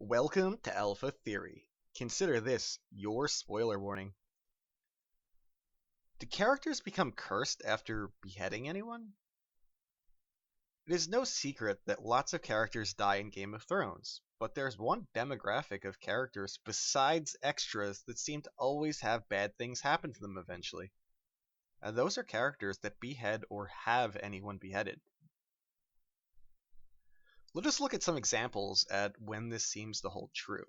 Welcome to Alpha Theory. Consider this your spoiler warning. Do characters become cursed after beheading anyone? It is no secret that lots of characters die in Game of Thrones, but there's one demographic of characters besides extras that seem to always have bad things happen to them eventually. And those are characters that behead or have anyone beheaded. Let us look at some examples at when this seems to hold true.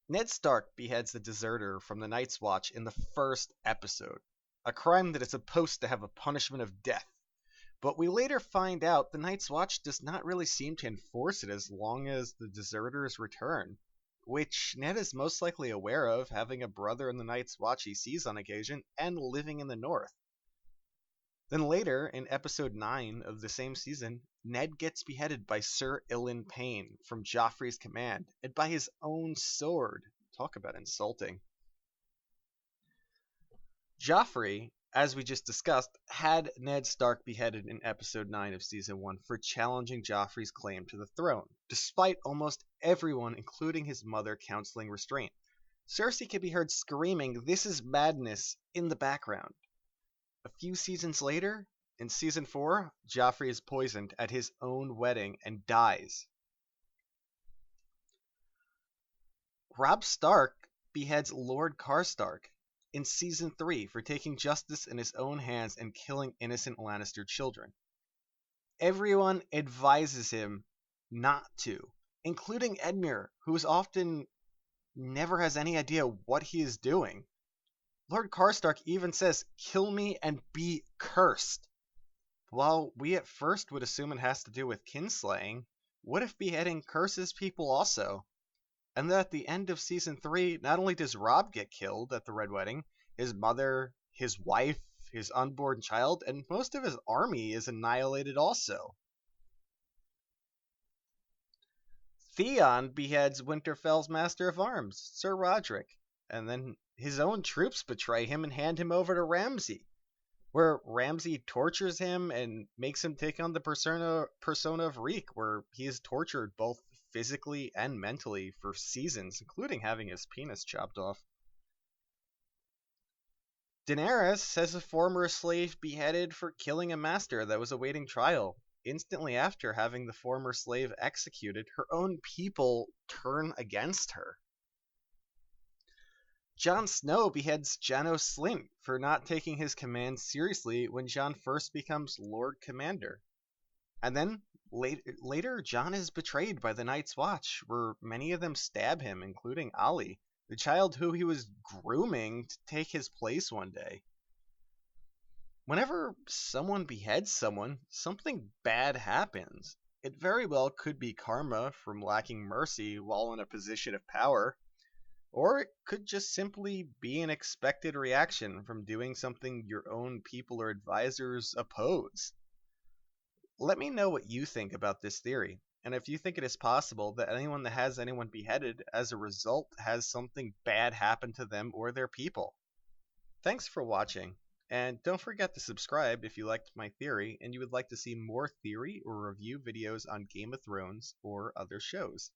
Ned Stark beheads the deserter from the Night's Watch in the first episode, a crime that is supposed to have a punishment of death. But we later find out the Night's Watch does not really seem to enforce it as long as the deserters return, which Ned is most likely aware of, having a brother in the Night's Watch he sees on occasion and living in the North. Then later, in episode 9 of the same season, Ned gets beheaded by Sir Ilan Payne from Joffrey's command, and by his own sword. Talk about insulting. Joffrey, as we just discussed, had Ned Stark beheaded in episode 9 of season 1 for challenging Joffrey's claim to the throne, despite almost everyone, including his mother, counseling restraint. Cersei can be heard screaming, "This is madness," in the background. A few seasons later, in season 4, Joffrey is poisoned at his own wedding and dies. Robb Stark beheads Lord Karstark in season 3 for taking justice in his own hands and killing innocent Lannister children. Everyone advises him not to, including Edmure, who is often never has any idea what he is doing. Lord Karstark even says, "Kill me and be cursed." While we at first would assume it has to do with kinslaying, what if beheading curses people also? And that at the end of season 3, not only does Robb get killed at the Red Wedding, his mother, his wife, his unborn child, and most of his army is annihilated also. Theon beheads Winterfell's Master of Arms, Sir Roderick, and then his own troops betray him and hand him over to Ramsay, where Ramsay tortures him and makes him take on the persona of Reek, where he is tortured both physically and mentally for seasons, including having his penis chopped off. Daenerys has a former slave beheaded for killing a master that was awaiting trial. Instantly after having the former slave executed, her own people turn against her. Jon Snow beheads Janos Slynt for not taking his command seriously when Jon first becomes Lord Commander. And then later Jon is betrayed by the Night's Watch, where many of them stab him, including Ollie, the child who he was grooming to take his place one day. Whenever someone beheads someone, something bad happens. It very well could be karma from lacking mercy while in a position of power, or it could just simply be an expected reaction from doing something your own people or advisors oppose. Let me know what you think about this theory, and if you think it is possible that anyone that has anyone beheaded as a result has something bad happen to them or their people. Thanks for watching, and don't forget to subscribe if you liked my theory and you would like to see more theory or review videos on Game of Thrones or other shows.